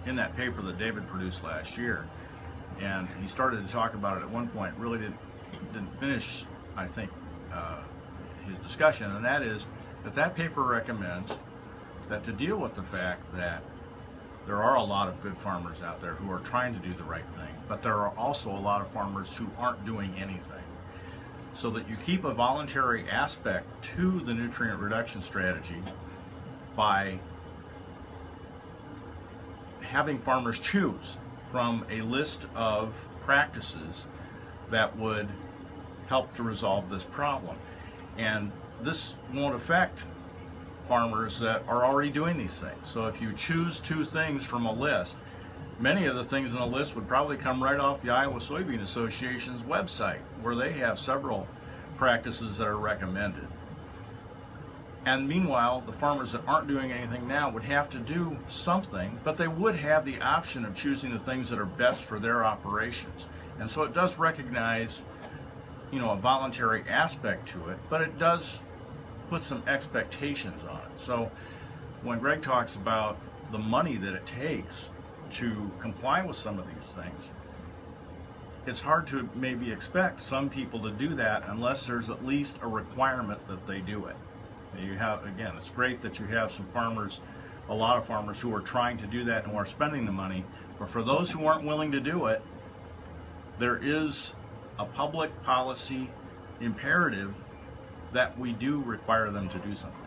in that paper that David produced last year. And he started to talk about it at one point, really didn't finish, I think, his discussion, and that is that paper recommends that to deal with the fact that there are a lot of good farmers out there who are trying to do the right thing, but there are also a lot of farmers who aren't doing anything. So that you keep a voluntary aspect to the nutrient reduction strategy by having farmers choose from a list of practices that would help to resolve this problem. And this won't affect farmers that are already doing these things. So if you choose 2 things from a list, many of the things in the list would probably come right off the Iowa Soybean Association's website, where they have several practices that are recommended. And meanwhile, the farmers that aren't doing anything now would have to do something, but they would have the option of choosing the things that are best for their operations. And so it does recognize, a voluntary aspect to it, but it does put some expectations on it. So when Greg talks about the money that it takes to comply with some of these things, it's hard to maybe expect some people to do that unless there's at least a requirement that they do it. You have, again, it's great that you have some farmers, a lot of farmers who are trying to do that and who are spending the money, but for those who aren't willing to do it, there is a public policy imperative that we do require them to do something.